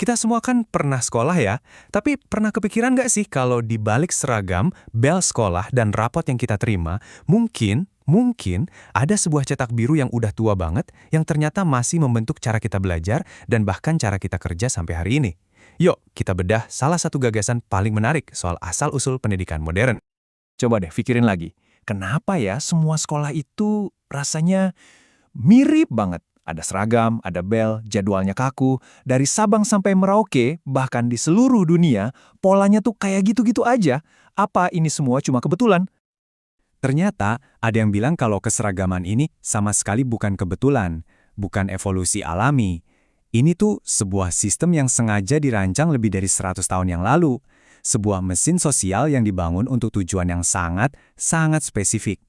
Kita semua kan pernah sekolah ya, tapi pernah kepikiran nggak sih kalau di balik seragam, bel sekolah, dan rapot yang kita terima, mungkin ada sebuah cetak biru yang udah tua banget yang ternyata masih membentuk cara kita belajar dan bahkan cara kita kerja sampai hari ini. Yuk, kita bedah salah satu gagasan paling menarik soal asal-usul pendidikan modern. Coba deh pikirin lagi, kenapa ya semua sekolah itu rasanya mirip banget? Ada seragam, ada bel, jadwalnya kaku. Dari Sabang sampai Merauke, bahkan di seluruh dunia, polanya tuh kayak gitu-gitu aja. Apa ini semua cuma kebetulan? Ternyata, ada yang bilang kalau keseragaman ini sama sekali bukan kebetulan, bukan evolusi alami. Ini tuh sebuah sistem yang sengaja dirancang lebih dari 100 tahun yang lalu. Sebuah mesin sosial yang dibangun untuk tujuan yang sangat spesifik.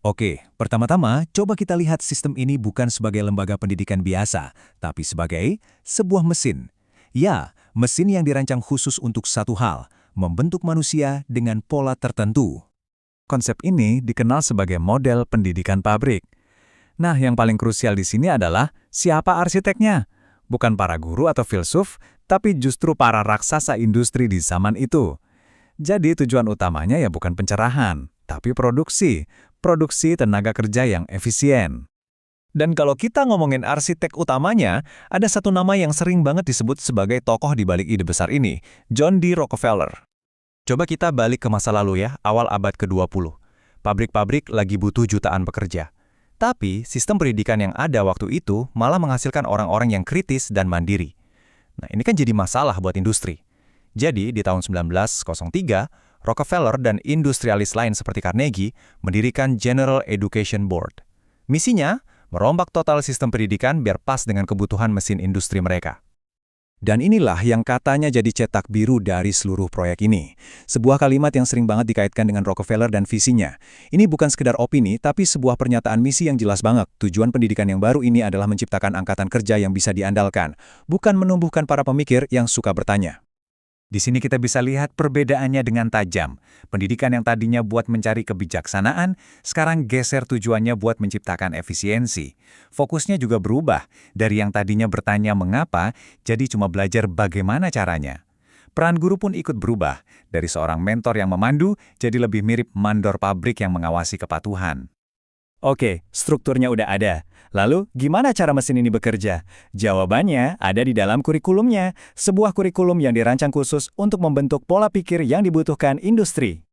Oke, pertama-tama coba kita lihat sistem ini bukan sebagai lembaga pendidikan biasa, tapi sebagai sebuah mesin. Ya, mesin yang dirancang khusus untuk satu hal, membentuk manusia dengan pola tertentu. Konsep ini dikenal sebagai model pendidikan pabrik. Nah, yang paling krusial di sini adalah siapa arsiteknya? Bukan para guru atau filsuf, tapi justru para raksasa industri di zaman itu. Jadi tujuan utamanya ya bukan pencerahan, tapi produksi tenaga kerja yang efisien. Dan kalau kita ngomongin arsitek utamanya, ada satu nama yang sering banget disebut sebagai tokoh di balik ide besar ini, John D. Rockefeller. Coba kita balik ke masa lalu ya, awal abad ke-20. Pabrik-pabrik lagi butuh jutaan pekerja. Tapi sistem pendidikan yang ada waktu itu malah menghasilkan orang-orang yang kritis dan mandiri. Nah, ini kan jadi masalah buat industri. Jadi, di tahun 1903, Rockefeller dan industrialis lain seperti Carnegie mendirikan General Education Board. Misinya, merombak total sistem pendidikan biar pas dengan kebutuhan mesin industri mereka. Dan inilah yang katanya jadi cetak biru dari seluruh proyek ini. Sebuah kalimat yang sering banget dikaitkan dengan Rockefeller dan visinya. Ini bukan sekedar opini, tapi sebuah pernyataan misi yang jelas banget. Tujuan pendidikan yang baru ini adalah menciptakan angkatan kerja yang bisa diandalkan, bukan menumbuhkan para pemikir yang suka bertanya. Di sini kita bisa lihat perbedaannya dengan tajam. Pendidikan yang tadinya buat mencari kebijaksanaan, sekarang geser tujuannya buat menciptakan efisiensi. Fokusnya juga berubah, dari yang tadinya bertanya mengapa, jadi cuma belajar bagaimana caranya. Peran guru pun ikut berubah, dari seorang mentor yang memandu, jadi lebih mirip mandor pabrik yang mengawasi kepatuhan. Oke, strukturnya udah ada. Lalu, gimana cara mesin ini bekerja? Jawabannya ada di dalam kurikulumnya, sebuah kurikulum yang dirancang khusus untuk membentuk pola pikir yang dibutuhkan industri.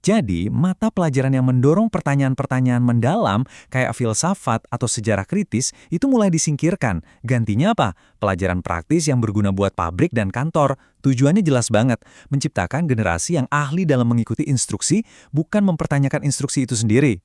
Jadi, mata pelajaran yang mendorong pertanyaan-pertanyaan mendalam, kayak filsafat atau sejarah kritis, itu mulai disingkirkan. Gantinya apa? Pelajaran praktis yang berguna buat pabrik dan kantor. Tujuannya jelas banget, menciptakan generasi yang ahli dalam mengikuti instruksi, bukan mempertanyakan instruksi itu sendiri.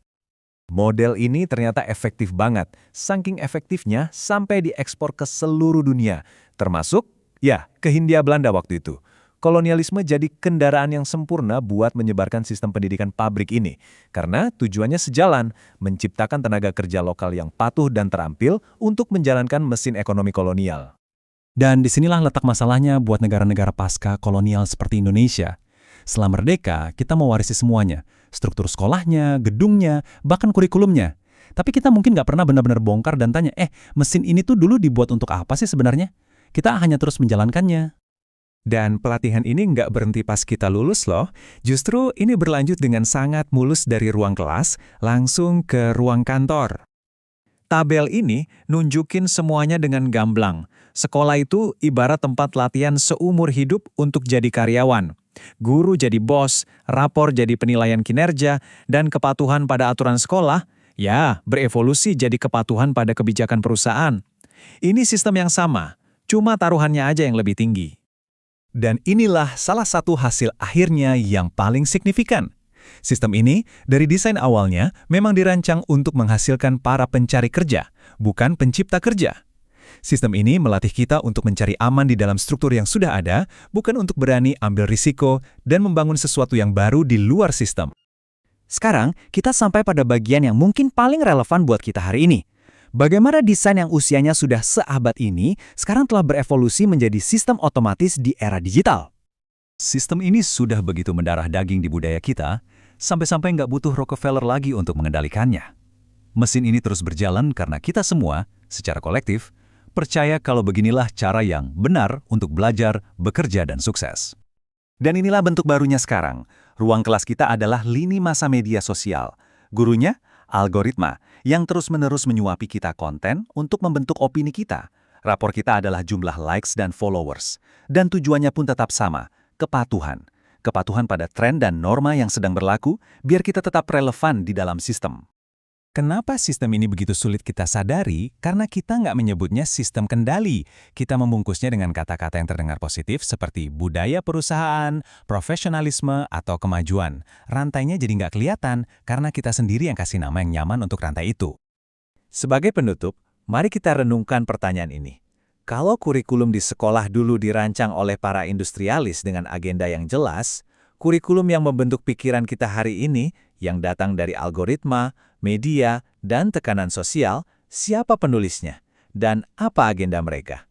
Model ini ternyata efektif banget, saking efektifnya sampai diekspor ke seluruh dunia, termasuk, ya, ke Hindia Belanda waktu itu. Kolonialisme jadi kendaraan yang sempurna buat menyebarkan sistem pendidikan pabrik ini, karena tujuannya sejalan, menciptakan tenaga kerja lokal yang patuh dan terampil untuk menjalankan mesin ekonomi kolonial. Dan disinilah letak masalahnya buat negara-negara pasca kolonial seperti Indonesia. Setelah merdeka, kita mewarisi semuanya. Struktur sekolahnya, gedungnya, bahkan kurikulumnya. Tapi kita mungkin nggak pernah benar-benar bongkar dan tanya, mesin ini tuh dulu dibuat untuk apa sih sebenarnya? Kita hanya terus menjalankannya. Dan pelatihan ini nggak berhenti pas kita lulus loh. Justru ini berlanjut dengan sangat mulus dari ruang kelas, langsung ke ruang kantor. Tabel ini nunjukin semuanya dengan gamblang. Sekolah itu ibarat tempat latihan seumur hidup untuk jadi karyawan. Guru jadi bos, rapor jadi penilaian kinerja, dan kepatuhan pada aturan sekolah, ya, berevolusi jadi kepatuhan pada kebijakan perusahaan. Ini sistem yang sama, cuma taruhannya aja yang lebih tinggi. Dan inilah salah satu hasil akhirnya yang paling signifikan. Sistem ini, dari desain awalnya, memang dirancang untuk menghasilkan para pencari kerja, bukan pencipta kerja. Sistem ini melatih kita untuk mencari aman di dalam struktur yang sudah ada, bukan untuk berani ambil risiko dan membangun sesuatu yang baru di luar sistem. Sekarang, kita sampai pada bagian yang mungkin paling relevan buat kita hari ini. Bagaimana desain yang usianya sudah seabad ini, sekarang telah berevolusi menjadi sistem otomatis di era digital. Sistem ini sudah begitu mendarah daging di budaya kita, sampai-sampai nggak butuh Rockefeller lagi untuk mengendalikannya. Mesin ini terus berjalan karena kita semua, secara kolektif, percaya kalau beginilah cara yang benar untuk belajar, bekerja, dan sukses. Dan inilah bentuk barunya sekarang. Ruang kelas kita adalah lini masa media sosial. Gurunya, algoritma, yang terus-menerus menyuapi kita konten untuk membentuk opini kita. Rapor kita adalah jumlah likes dan followers. Dan tujuannya pun tetap sama, kepatuhan. Kepatuhan pada tren dan norma yang sedang berlaku, biar kita tetap relevan di dalam sistem. Kenapa sistem ini begitu sulit kita sadari? Karena kita nggak menyebutnya sistem kendali. Kita membungkusnya dengan kata-kata yang terdengar positif seperti budaya perusahaan, profesionalisme, atau kemajuan. Rantainya jadi nggak kelihatan karena kita sendiri yang kasih nama yang nyaman untuk rantai itu. Sebagai penutup, mari kita renungkan pertanyaan ini. Kalau kurikulum di sekolah dulu dirancang oleh para industrialis dengan agenda yang jelas, kurikulum yang membentuk pikiran kita hari ini, yang datang dari algoritma, media, dan tekanan sosial, siapa penulisnya? Dan apa agenda mereka?